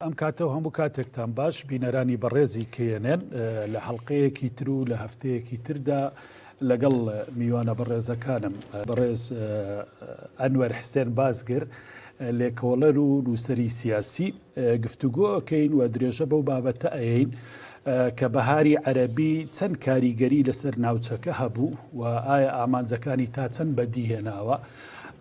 ئەم کاتەوە هەموو کاتێکتان باش بینەرانی بەڕێزی کێنێن لە حەڵقەیەکی تر و لە هەفتەیەکی تردا لەگەڵ میوانە بەڕێزەکانم بەڕێز ئەنوەر حسێن بازگر لێکۆڵەر و نووسەری سیاسی گفتوگۆکەین و درێژە بەو بابەتە ئەین کە بەهاری عەرەبی چەند کاریگەری لەسەر ناوچەکە هەبوو و ئایا ئامانجەکانی تا چەند بەدیهێناوە.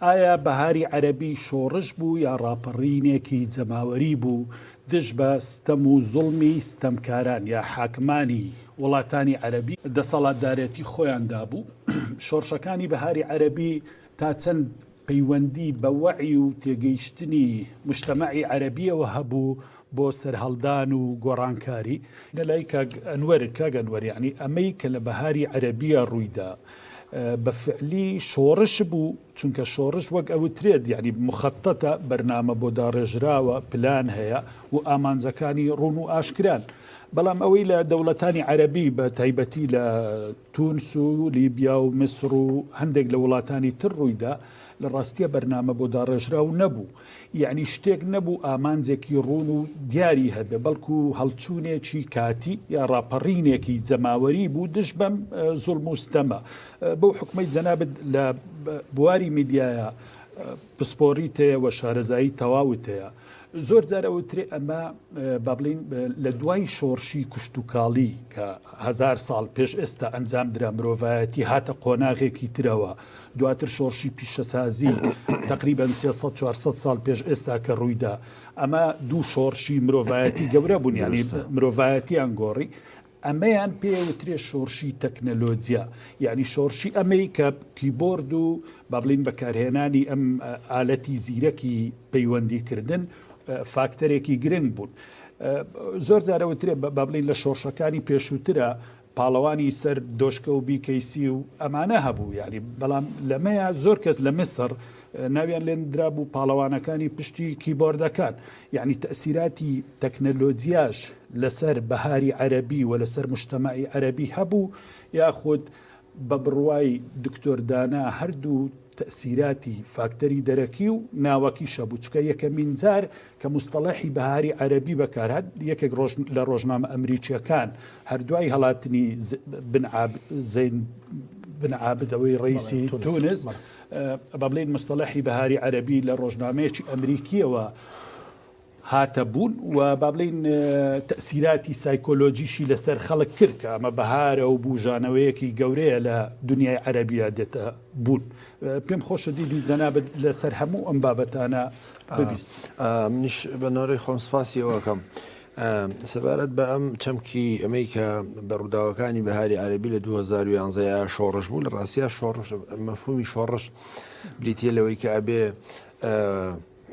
ئایا بەهاری عەرەبی شۆڕش بوو یا ڕاپەڕینێکی جەماوەری بوو دژ بە ستەم و زوڵمی ستەمکاران یا حاکمانی وڵاتانی عەرەبی دەسەڵاتدارێتی خۆیاندا بوو. شۆڕشەکانی بەهاری عەرەبی تا چەند پەیوەندی بە وەعی و تێگەیشتنی مجتەمەعی عەرەبیەوە هەبوو بۆ سەرهەڵدان و گۆڕانکاری لەلای کاگەنوەر یعنی ئەمەی کە لە بەهاری عەرەبیە ڕوویدا بەفعلی شۆڕش بوو چونکە شۆڕش وەک ئەوترێت یعنی مخەتەتە بەرنامە بۆ داڕێژراوە پلان هەیە و ئامانجەکانی ڕوون و ئاشکران. بەڵام ئەوەی لە دەوڵەتانی عەرەبی بە تایبەتی لە تونس و لیبیا و میسر و هەندێک لە وڵاتانی تر ڕوویدا لە ڕاستیە بەرنامە بۆ داڕێژراو نەبوو، یعنی شتێک نەبوو ئامانجێکی ڕوون و دیاری هەبێ بەڵکو هەڵچوونێکی کاتی یا ڕاپەڕینێکی جەماوەری بوو دژ بەم زوڵم و ستەمە. بەو حکومەی جەنابەت لە بواری میدیایە پسپۆریت هەیە و شارەزایی تەواوت هەیە. زۆر جارەوەترێ ئەمە با بڵین لە دوای شۆڕشی کوشت و کاڵی کە 1000 ساڵ پێش ئێستا ئەنجام درا مرۆڤایەتی هاتە قۆناغێکی ترەوە، دواتر شۆڕشی پیشەسازی تقریبا 300-400 ساڵ پێش ئێستا کە ڕوویدا، ئەمە دوو شۆڕشی مرۆڤایەتی گەورە بوون، ینی مرۆڤایەتیان گۆڕی. ئەمەیان پێوترێ شۆڕشی تەکنەلۆجیا، یعنی شۆڕشی ئەمەی کە کیبۆرد و با بڵین بەکارهێنانی ئەم ئالەتی زیرەکی پەیوەندیکردن فاکتەرێکی گرنگ بوون. زۆر جارەوەترێ با بڵین لە شۆڕشەکانی پێشووترە پاڵەوانی سەر دۆشکە و بیکەیسی و ئەمانە هەبوو، یعنی بەڵام لەمەیە زۆر کەس لە میسر ناویان لێن درابوو پاڵەوانەکانی پشتی کیبۆردەکان، یعنی تەسیراتی تەکنەلۆجیاش لەسەر بەهاری عەرەبی و لەسەر مجتەمەعی عەرەبی هەبوو، یاخود بە بڕوای دکتۆر دانا هەردوو تەسیراتی فاکتەری دەرەکی و ناوەکی شەبوو، چکە یەکەمین جار کە مستەڵەحی بەهاری عەرەبی بەکارهات یەکێک لە ڕۆژنامە ئەمریکیەکان هەردوای هەڵاتنی زەین بن عابد ئەوەی ڕئیسی تونس با بڵین مستەڵەحی بەهاری عەرەبی لە ڕۆژنامەیەکی ئەمریکیەوە هاتە بوون و با بڵین تەسیراتی سایکۆلۆجیشی لەسەر خەڵک کرد کە ئەمە بەهارە و بوژانەوەیەکی گەورەیە لە دنیای عەرەبیە دێتە بوون. پێم خۆشە دیدی جەنابەت لەسەر هەموو ئەم بابەتانە ببیست. منیش بە نۆرەی خۆم سپاسی ئەوەکەم سەبارەت بە ئەم چەمکی ئەمەی کە بە ڕووداوەکانی بەهاری عەرەبی لە 2011 شۆڕش بوو. لە ڕاستیە شۆڕش مەفهومی شۆڕش بریتیە لەوەی کە ئەبێ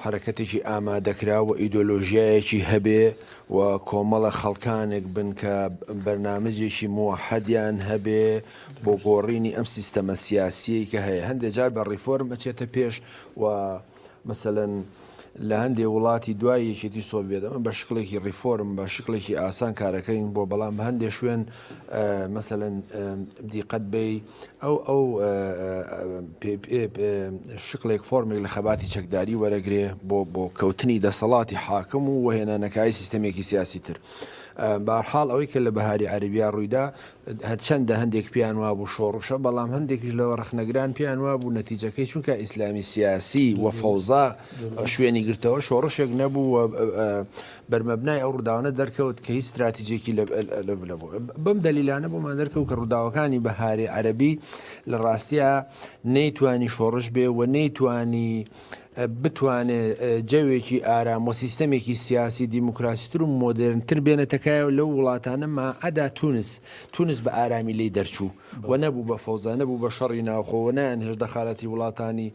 حرەکەتێکی ئامادەکرا و ئیدۆلۆژیایەکی هەبێ و کۆمەڵە خەڵکانێک بن کە بەرنامەجێکی موحەدیان هەبێ بۆ گۆڕینی ئەم سیستەمە سیاسی کە هەیە. هەندێک جار بە ڕیفۆرم ئەچێتە پێش و مەسەلەن لە هەندێک وڵاتی دوای یەکێتی سۆڤێت ئەمە بە شکڵێکی ڕیفۆرم بە شکڵێکی ئاسان کارەکەین بۆ، بەڵام بە هەندێک شوێن مەسەلەن دیقەت بێ ئەو شکڵێک فۆرمێک لە خەباتی چەکداری وەرەگرێ بۆ کەوتنی دەسەڵاتی حاکم و وهێنانەکەی سیستەمێکی سیاسی تر. بەهەرحاڵ ئەوەی کە لە بەهاری عەرەبیا ڕوویدا هەرچەندە هەندێک پیان وابوو شۆڕشە، بەڵام هەندێکیش لەوە ڕەخنەگران پیان وابوو نەتیجەکەی چونکە ئیسلامی سیاسی و فەوزا شوێنی گرتەوە شۆڕشێک نەبوو و بەرمەبنای ئەو ڕووداوانە دەرکەوت کە هیچ استراتیجێکی لەبوو. بەم دەلیلانە بۆمان دەرکەوت کە ڕووداوەکانی بەهاری عەرەبی لە ڕاستیە نەیتوانی شۆڕش بێ و نەیتوانی بتوانێت جەوێکی ئارام و سیستەمێکی سیاسی دیموکراسیتر و مۆدرنتر بێنێتەکایە لەو وڵاتانە ماعەدا تونس بە ئارامی لی دەرچوو و نەبوو بە فەوزا، نەبوو بە شەڕی ناوخۆوەنیان هێش دەخالەتی وڵاتانی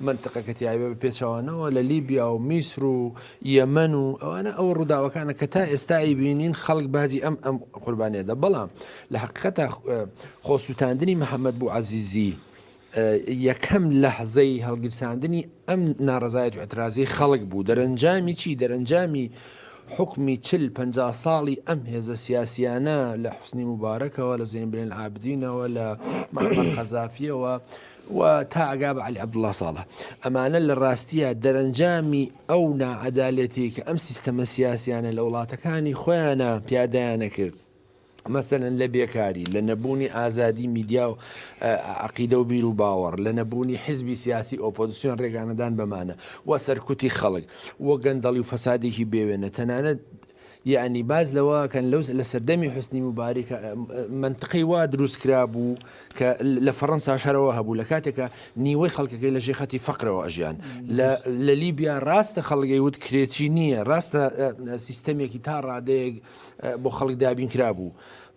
منتقەکەتی ئایبە بە پێچەوانەوە لە لیبیا و میسر و یەمەن و ئەوانە ئەو ڕووداوەکانە کە تا ئێستایی بینین خەڵک باجی ئەم قوربانیەدە. بەڵام لە حەقیقەتە خۆسووتاندنی محەممەد بوو عەزیزی یەکەم لەحزەی هەڵگیرساندنی ئەم ناڕەزایەت و ئەترازی خەڵک بوو. دەرەنجامی چی؟ دەرەنجامی حکمی 40-50 ساڵی ئەم هێزە سیاسیانە لە حوسنی مبارەکەوە لە زین بن العابدینەوە لە معمەر قەزافیەوە و تا ئەگا بە عەلی عەبدوڵڵا ساڵح ئەمانە لە ڕاستیە دەرەنجامی ئەو نائەدالەتی کە ئەم سیستەمە سیاسیانە لە وڵاتەکانی خۆیانە پیادایانە کرد. مثلا لە بێکاری لە نەبوونی ئازادی میدیا و عقیدە و بیر و باوەڕ لە نەبوونی حزبی سیاسی ئۆپۆزیسیۆن ڕێگانەدان بەمانە و سەرکوتی خەڵک وە گەندەڵی و فەسادێکی بێوێنە تەنانەت یعنی باز لەوە کەن لە سەردەمی حوسنی مبارەک منطقی وا دروست کرا بوو کە لە فەڕەنسا شەرەوە هەبوو لە کاتێکە نیوەی خەڵکەکەی لە ژێخەتی فەقرەوە ئەژیان لە لیبیا ڕاستە خەڵگەی وت کرێکی نییە ڕاستە سیستەمێکی تا ڕادەیەک بۆ خەڵک دابین کرا بوو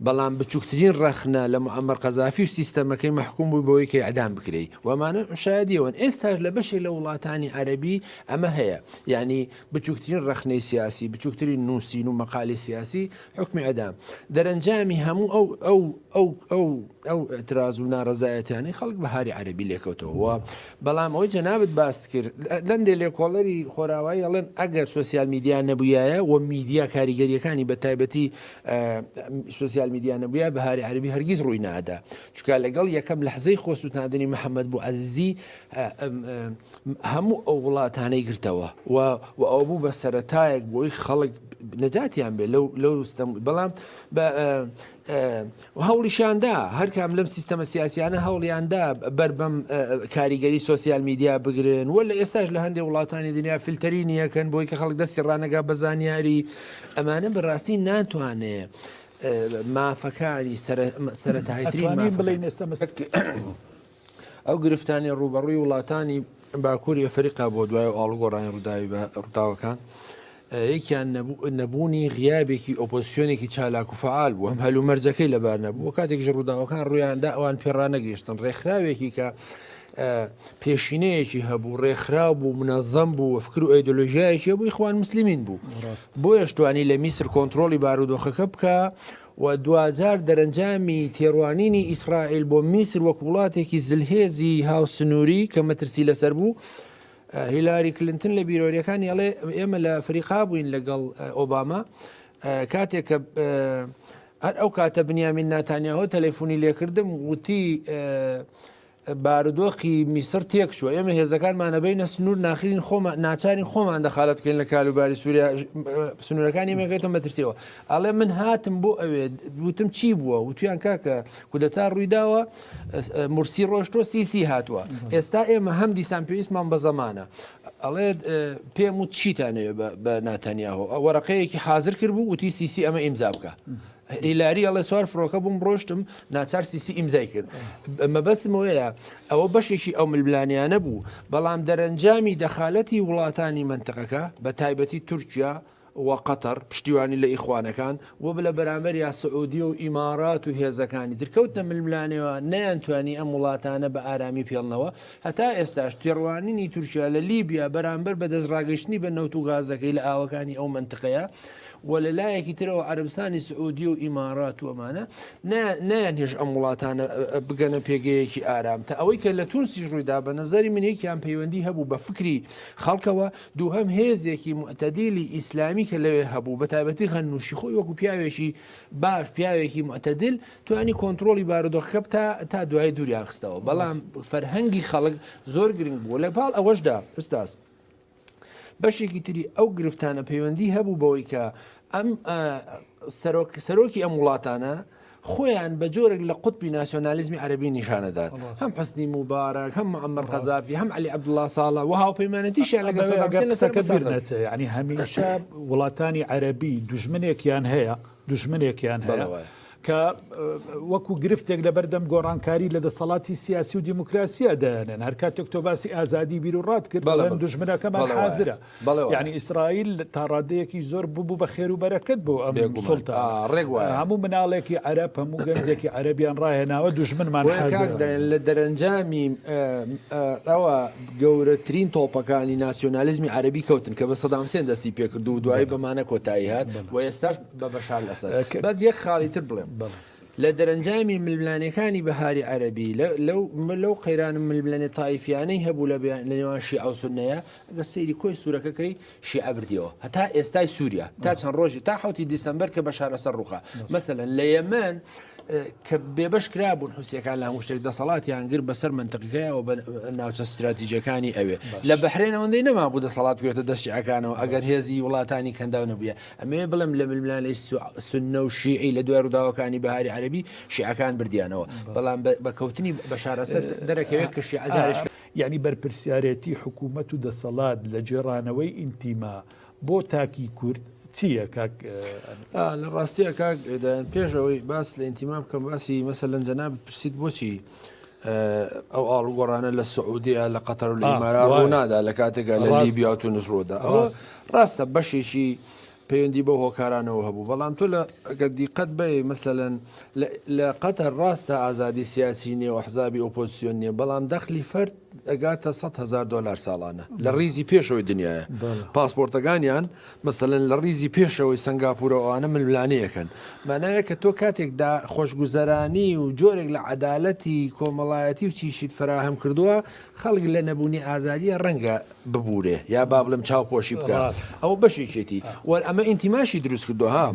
بەڵام بچووکترین ڕەخنە لە معمەر قەزافی و سیستەمەکەی مەحکوم بوو بەوەی کە ئەعدام بکرێ وەمانە شایەدیەوەن ئێستاش لە بەشێک لە وڵاتانی عەرەبی ئەمە هەیە یعنی بچووکترین ڕەخنەی سیاسی بچووکترین نووسین و مەقالی سیاسی حکمی ئەدام دەرەنجامی هەموو ئەو ئەتراز و ناڕەزایەتیانی خەڵک بەهاری عەرەبی لێکەوتەوە بەڵام ئەوەی جەنابەت باست کرد لەندێ لێکۆڵەری خۆراوایی ئەڵێن ئەگەر سوسیال میدیا نەبووایە و میدیا کاریگەریەکانی بە تایبەتی سوسیال میدیا نەبووە بەهاری عەربی هەرگیز ڕووی نادا چونکە لەگەڵ یەکەم لەحزەی خۆسووتاندنی محەممەد بوو عەزیزی هەموو ئەو وڵاتانەی گرتەوە و ئەو بوو بە سەرەتایەک بۆی خەڵک نەجاتیان بێ لەو بەڵام هەوڵیشاندا هەرکام لەم سیستەمە سیاسیانە هەوڵیاندا بەربەم کاریگەری سوسیال میدیا بگرن وە لە ئێستاش لە هەندێک وڵاتانی دنیا فیلتەری نیەکەن بۆی کە خەڵک دەستی ڕانەگا بە زانیاری ئەمانە بەڕاستی ناتوانێت مافەکانی سەرەتاییترین بڵین ئەو گرفتانی ڕوبەڕووی وڵاتانی باکووری ئەفریقا بۆ دوای ئاڵوگۆڕانی ڕووداوەکان یەکیان نەبوونی غیابێکی ئۆپۆزیسیۆنێکی چالاک و فعال بوو هەم هەلو مەرجەکەی لەبار نەبوو کاتێک ڕووداوەکان ڕوویاندا ئەوان پێڕانەگەیشتن ڕێکخراوێکی کە پێشینەیەکی هەبوو ڕێکخراو بوو منەظەم بوو فکر و ئەیدۆلۆژیایەکی بوو ئیخوان مسلمین بوو بۆ یەشتوانی لە میسر کۆنتترۆلی بارودۆخەکە بکە و دوجار دەرەنجامی تێڕوانینی ئیسرائیل بۆ میسر وەک وڵاتێکی زلهێزی هاوسنووری کە مەترسی لەسەر بوو هیلاری کلنتن لە بیرۆریەکانی ئەڵێ ئێمە لە فریقا بووین لەگەڵ ئۆباما کاتێککە هەر ئەو کاتە بنیامین ناتانیاهۆ تەلەفۆنی لێکردم وتی بارودۆخی میسر تێک شووە ئێمە هێزەکانمانەبەینە سنوور ناخرین ناچارین خۆمان دەخالت بکەین لە کالوباری سووریا سنوورەکانی مێگەیتەوە مەترسیەوە ئەڵێ من هاتم بۆ ئەوێ وتم چی بووە وتیان کاکە کودەتا ڕوویداوە مرسی ڕۆشتۆ سیسی هاتووە ئێستا ئێمە هەم دیسان پێویستمان بە زەمانە ئەڵێ پێم و چیتانەوە بە ناتانیاهۆ وەرەقەیەکی حازر کرد بوو وتی سیسی ئەمە ئیمزا بکە هیلاری ئەڵێ سوار فڕۆکە بووم ڕۆشتم ناچار سیسی ئیمزای کرد مەبەستمەوەیە ئەوە بەشێکی ئەو ملبلانیانە بوو بەڵام دەرەنجامی دەخالەتی وڵاتانی منتەقەکە بە تایبەتی تورکیا و قەتەر پشتیوانی لە ئیخوانەکان و بلە بەرامبەر یا سعودی و ئیمارات و هێزەکانی درکەوتنە ململانەوە نەیانتوانی ئەم وڵاتانە بە ئارامی پێڵنەوە هەتا ئێستاش تێڕوانینی تورکیا لە لیبیا بەرامبەر بە دەستڕاگەشتنی بە نەوت و گازەکەی لە ئاوەکانی ئەو منتقەیە و لە لایەکی ترەوە عەرەبستانی سعودی و ئیمارات و ئەمانە نەیانهێش ئەم وڵاتانە بگەنە پێگەیەکی ئارام تا ئەوەی کە لە تونسیش ڕوویدا بە نەزەری من یەکیان پەیوەندی هەبوو بە فکری خەڵکەوە دووهەم هێزێکی معتەدیلی ئیسلامی کە لەوێ هەبوو بە تایبەتی خەنووشی خۆی وەکو پیاوێکی باش پیاوێکی معتەدل توانی کۆنتترۆلی بارودۆخەکە تا دوای دووریان خستەوە بەڵام فەرهەنگی خەڵک زۆر گرنگ بوو لە پاڵ ئەوەشدا ئوستاز بەشێکی تری ئەو گرفتانە پەیوەندی هەبوو بەوەی کە ئەم سەرۆکی ئەم وڵاتانە خۆیان بە جۆرێک لە قوتبی ناسیۆنالیزمی عەرەبی نیشانەدات هەم حوسنی مبارەک هەم معمەر قەزافی هەم عەلی عەبدوڵڵا ساڵح و هاوپەیمانەتیشیان لەگەڵ سەدام حوسێن لەسەر قسەکە ینی هەمیشە وڵاتانی عەرەبی دوژمنێکیان هەیە کە وەکو گرفتێک لە بەردەم گۆڕانکاری لە دەسەڵاتی سیاسی و دیموکراسیە دەیانێن هەر کاتێک تۆ باسی ئازادی بیر و ڕات کرد بەڵێن دوژمنەکەمان حازرە یعنی ئیسرائیل تا ڕادەیەکی زۆر بوو بە خێر و بەرەکەت بۆ ئەم سوڵتە هەموو مناڵێکی عەرەب هەموو گەنجێکی عەرەبیان ڕاهێناوە دوژمنمان حازرە لە دەرەنجامی ئەوە گەورەترین تۆپەکانی ناسیۆنالیزمی عەرەبی کەوتن کە بە سەدام حوسێن دەستی پێکرد و دوایی بەمانە کۆتایی هات و ئێستاش بە بەشار لەسەر بەس یەک خاڵی تر بڵێم لە دەرەنجامی ململانەکانی بەهاری عەربی لەو قەیران ململانێ تایفیانەی هەبوو لە نێوان شیعە و سوننەیە ئەگە سەیری کۆی سوورەکەکەی شیعە بردیەوە هەتا ئێستای سووریا تا چەند ڕۆژی تا حوتی دیسەمبەر کە بەشار لەسەر ڕووخا مەسەلەن لە یەمەن کە بێبەش کرابوون حوسەکان لە هەموو شتێک دەسەڵاتیان گر بەسەر منتەقیەکەیەوە بە ناوچە استراتیژیەکانی ئەوێ لە بەحرێنەوەندەی نەما بوو دەسەڵات بێتە دەستی ئەکانەوە ئەگەر هێزی وڵاتانی کەنداو نەبووە ئەمێ بڵم لە ململانەی سوننە و شیعی لە دوای ڕووداوەکانی بەهاری عەربی شیعەکان بردیانەوە بەڵام بەکەوتنی بەشار ئەسەد دەرەکەوێت کە شیعە جارش یعنی بەرپرسیارەتی حکوومەت و دەسەڵات لە جێڕانەوەی ئینتیما بۆ تاکی کورد چییە کاک لە ڕاستیە کاک پێشەوەی باس لە ئینتیما بکەم باسی مەسەلەن جەناب پرسیت بۆچی ئەو ئاڵوگۆڕانە لە سعودیە لە قەتەر و لە ئیمارات ڕوونادا لە کاتێکە لە لیبیا و تونس ئەوە ڕاستە بەشێکی پەیوەندی بە هۆکارانەوە هەبوو بەڵام تۆ لە ئەگەر دیقەت بێ مەسەلەن لە قەتەر ڕاستە ئازادی سیاسی نیە و حزابی ئۆپۆزیسیۆن نیە بەڵام دەخلی فەرد ئەگاتە $100,000 ساڵانە لە ڕیزی پێشەوەی دنیاە پاسپۆرتەکانیان مەسەلەن لە ڕیزی پێشەوەی سنگاپورەوەوانە ململانەیەکەن مانایە کە تۆ کاتێکدا خۆشگوزەرانی و جۆرێک لە عەدالەتی کۆمەڵایەتی و چیشیت فراهم کردووە خەڵک لە نەبوونی ئازادیە ڕەنگە ببوورێ یا با بڵم چاوپۆشی بکە ئەو بەشێکێتی ئەمە ئینتیماشی دروست کردوها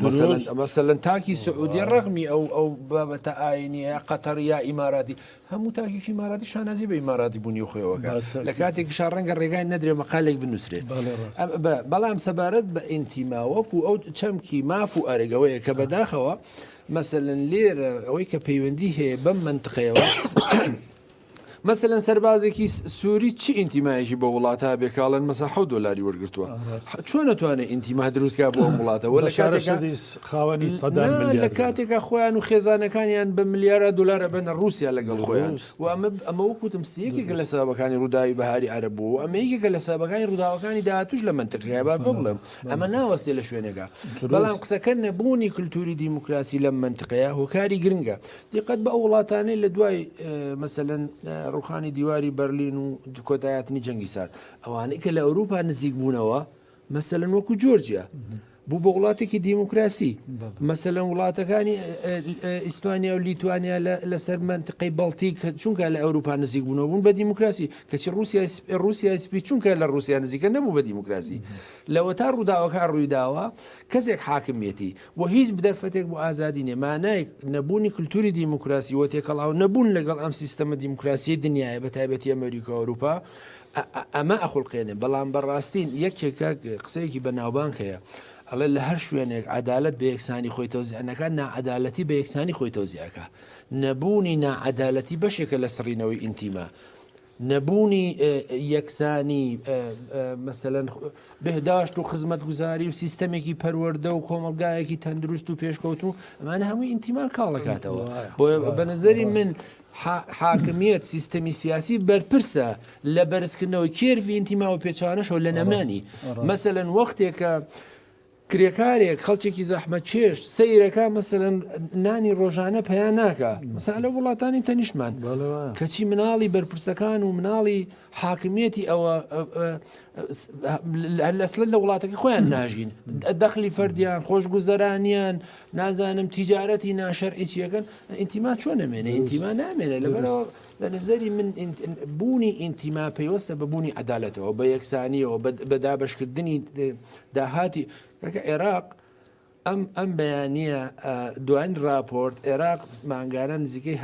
مەسەلەن تاکی سعودی ڕەغمی ئەو بابەتە ئاینی یا قەتەر یا ئیماراتی هەموو تاکیی ئیماراتی شانازی بە ئیماراتی بوونی خۆیەوەکە لە کاتێکی شار ڕەنگە ڕێگای نەدرێ مەقالێک بنووسرێت بەڵام سەبارەت بە ئینتیما وەکو ئەو چەمکی ماف و ئەرگەوەیە کە بەداخەوە مەسەلەن لێرە ئەوەی کە پەیوەندی هەیە بەم منتقەیەوە مەسەلەن سەربازێکی سووری چی ئینتیمایەکی بە وڵاتە بێکاڵن مەسا $7 وەرگرتووە چۆن نەتوانێت ئینتیما دروستکە بۆ وڵاتەوە خاوەنی لە کاتێکە خۆیان و خێزانەکانیان بە $1,000,000 بنە رووسیا لەگەڵ خۆیان و ئەمە وەکوتم سیەکێکە لە سەبەکانی ڕووداوی بەهاری عەرب بوو ئەمە یەکێکە لە سەبەکانی ڕووداوەکانی داهاتوش لە منتقەیە با بڵێم ئەمە ناوەستێ لە شوێنێکە بەڵام قسەکە نەبوونی کولتوری دیموکراسی لەم منتقەیە هۆکاری گرنگە دیقەت بە ئەو وڵاتانەی لە دوای مەسەلەن ڕوخانی دیواری بەرلین و کۆتایاتنی جەنگی سارد ئەوانەی کە لە ئەوروپا نزیک بوونەوە مەسەلەن وەکو جۆرجیا بوو بە وڵاتێکی دیموکراسی مەسەلەن وڵاتەکانی ئیسپانیا و لیتوانیا لەسەر منتقەی بەڵتیک چونکە لە ئەوروپا نزیک بوونەوە بوون بە دیموکراسی کەچی رووسیا سپی چونکە لە رووسیا نزیکە نەبوو بە دیموکراسی لەوە تا ڕووداوەکان ڕوویداوە کەسێک حاکمێتی و هیچ بدەرفەتێک بۆ ئازادی نیە مانای نەبوونی کولتوری دیموکراسی و تێکەڵاو نەبوون لەگەڵ ئەم سیستەمە دیموکراسی دنیاە بە تایبەتی ئەمریکا و ئەوروپا ئەمە ئەخڵقێنێ بەڵام بەڕاستین یەکێکە قسەیەکی بەناوبانگ هەیە ئەڵێ لە هەر شوێنێک عدالت بە یەکسانی خۆی تەوزیعەکە نائەدالەتی بە یەکسانی خۆی تەوزیعەکە نەبوونی نائەدالەتی بەشێکە لە سڕینەوەی ئینتیما نەبوونی یەکسانی مەسەلەن بەهداشت و خزمەت گوزاری و سیستەمێکی پەروەردە و کۆمەلگایەکی تەندروست و پێشکەوت و ئەمانە هەمووی ئینتیما کاڵەکاتەوە بۆ بە نەزەری من حاکمیت سیستەمی سیاسی بەرپرسە لە بەرزکردنەوەی کێرفی ئینتیما و پێچوانەشەوە لە نەمانی مەسەلەن وەختێکە کرێکارێک خەڵکێکی زەحمە چێش سەیرەکە مەسەلەن نانی ڕۆژانە پەیان ناکە مەسا لە وڵاتانی تەنیشتمان کەچی مناڵی بەرپرسەکان و مناڵی حاکمیەتی ئەوە لەسلە لە وڵاتەکە خۆیان ناژین دەخلی فەردیان خۆشگوزەرانیان نازانم تیجارەتی ناشەرعی چیەکەن ئینتیما چۆن نامێنێ ئینتیما نامێنێ لەبەرەوە لە نظری من بوونی ئینتیما پێوەستە بە بوونی عەدالەتەوە بە یەکسانیەوە بە دابەشکردنی داهاتی عێراق ئەم بەیانیە دوایین راپۆرت عێراق مانگانە نزیکەی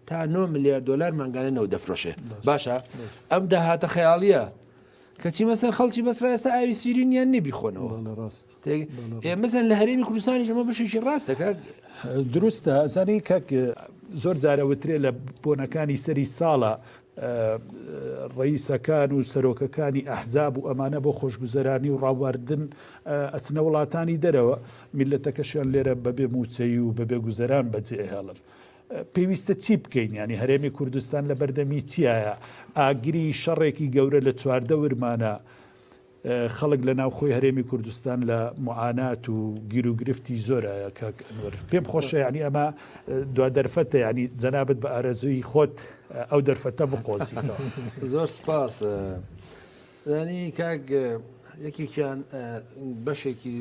تا $9 ملیار مانگانە نەوە دەفرۆشێ باشە ئەم داهاتە خەیاڵیە کەچی مەسەن خەڵکی بەسرا ئێستا ئاوی سیرینیان نەبیخۆنەوە مەسەن لە هەرێمی کوردستانی ئەمە بەشێکی ڕاستەکە دروستە ئەزانی کەک زۆر جارەوترێ لە بۆنەکانی سەری ساڵە ڕئیسەکان و سەرۆکەکانی ئەحزاب و ئەمانە بۆ خۆشگوزەرانی و ڕاواردن ئەچنە وڵاتانی دەرەوە میلەتەکەشیان لێرە بەبێ موچەی و بەبێ گوزەران بەجێ هێڵن پێویستە چی بکەین ینی هەرێمی کوردستان لە بەردەمی چیایە ئاگری شەڕێکی گەورە لە 14 ورمانە خەڵک لە ناوخۆی هەرێمی کوردستان لە معانات و گیر و گرفتی زۆرە پێم خۆشە ینی ئەمە دو دەرفەتە ینی جەنابەت بە ئارەزووی خۆت ئەو دەرفەتە بقۆزیتەوە زۆر سپاس ینی کاک یەکێکیان بەشێکی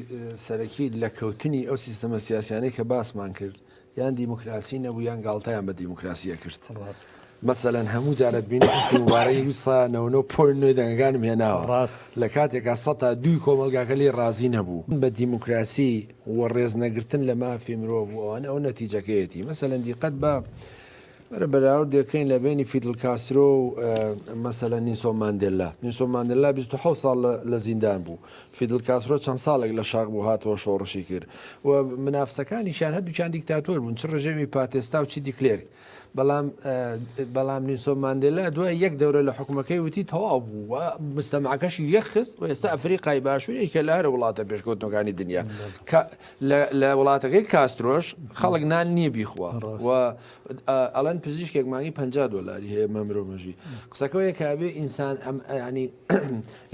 سەرەکی لە کەوتنی ئەو سیستەمە سیاسیانەی کە باسمان کرد یان دیموکراسی نەبوو یان گاڵتەیان بە دیموکراسیە کرد. ڕاست مەسەلەن هەموو جارت بینی حسنی مبارەکی ویستا 99.9 دەنگەکانم هێناوە ڕاست لە کاتێکا 102 کۆمەلگاکە لێ ڕازی نەبوو بە دیموکراسی و ڕێزنەگرتن لە مافی مرۆڤ بوو ئەوانە ئەو نەتیجەکەیەتی مەسەلەن دیقەت بە بەراورد دەکەین لە بینی فیدل کاسترۆ و مەسەلەن نیلسۆن ماندێلا. نیلسۆن ماندێلا 27 ساڵ لە زیندان بوو. فیدل کاسترۆ چەند ساڵێک لە شاق بوو هاتەوە شۆڕشی کرد و منافسەکانیشان هەردووچیان دیکتاتۆر بوون، چ ڕژێمی پاتێستا و چی دیکلێرک. بەڵام نیلسۆن ماندێلا دوای یەک دەورە لە حکومەکەی وتی تەواو بوو و مستەمعەکەشی یەخست و ئێستا ئەفریقای باشوورێکە لە هەرە وڵاتە پێشکەوتنەکانی دنیا لە وڵاتەکەی کاسترۆش خەڵک نان نییە بیخوا و ئەڵەن پزیشکێک مانگی $50 هەیە مەمرۆمەژی. قسەکەوەیە کابێ ینی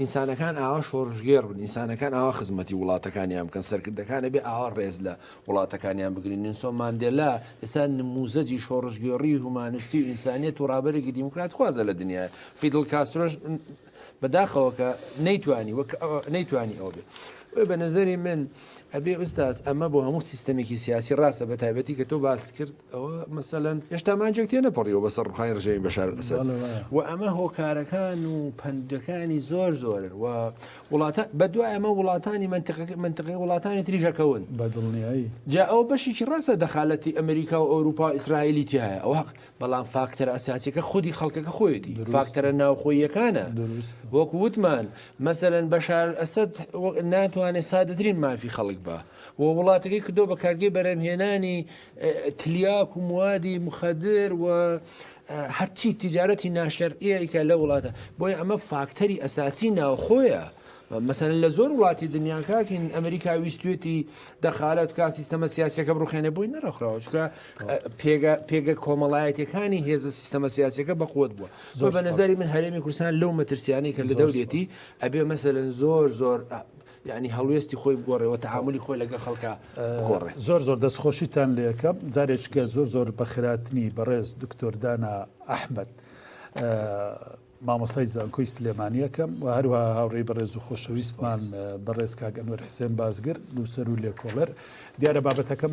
ئینسانەکان ئاوا شۆڕژگێر بن، ئینسانەکان ئاوا خزمەتی وڵاتەکانیان بکەن، سەرکردەکانە بێ ئاوا ڕێز لە وڵاتەکانیان بگرین. نیلسۆن ماندێلا ئێستا نموزەجی شۆڕژگێڕی هومانستی و ئینسانیت و ڕابەرێکی دیموکرات خوازە لە دنیا. فیدل کاسترۆش بەداخەوە کە نەیتوانی ئەو بێ. بە نظری من ئەبێ ئوستاز ئەمە بۆ هەموو سیستەمێکی سیاسی ڕاستە بە تایبەتی کە تۆ باس کرد ئەوە مەسەلەن هێشتا مانجێک تێ نەپەڕیەوە بەسەر ڕوخانی ڕژەمی بەشار ئەسەد و ئەمە هۆکارەکان و پندەکانی زۆرن و وڵاتە بەدوای ئەمە وڵاتانی منتقی وڵاتانی تریژەکەون بەدڵنیایی جا ئەو بەشێکی ڕاستە دەخالەتی ئەمریکا و ئەوروپا ئیسرائیلی تایە ئەو حق بەڵام فاکتەر ئەساسیەکە خودی خەڵکەکە خۆیەتی فاکتەرە ناوخۆیەکانە وەکو وتمان مەسەلەن بەشار ئەسەد ناتوانێت سادەترین مافی خەڵک بە و وڵاتەکەی کردۆ بە کارگەی بەرەمهێنانی تلیاک و موادی مخەدر و هەرچی تیجارەتی ناشەرعیەکە لە وڵاتە بۆیە ئەمە فاکتەری ئەساسی ناوخۆیە. مەسەلەن لە زۆر وڵاتی دنیاکاکین ئەمریکا ویستوێتی دەخالەت کا سیستەمە سیاسیەکە بڕوخێنە بۆی نەڕەخراوە چکە پێگە کۆمەڵایەتەکانی هێزە سیستەمە سیاسیەکە بەخۆت بووە. زۆر بە نەزاری من هەرێمی کوردستان لەو مەترسیانی کە لە دەورێتی ئەبێ مەسەلەن زۆر یعنی هەڵوێستی خۆی بگۆڕێەوە تەعاملی خۆی لەگە خەڵکە بگۆڕێ. زۆر دەستخۆشیتان لێکەم جارێککە زۆر بەخراتنی بەڕێز دکتۆر دانا ئەحمەد مامۆستای زانکۆی سلێمانیەکەم و هەروەها هاوڕێی بەڕێز و خۆشەویستمان بەڕێز کاک ئەنوەر حسێن بازگرد لوسەر و لێکۆڵەر دیارە بابەتەکەم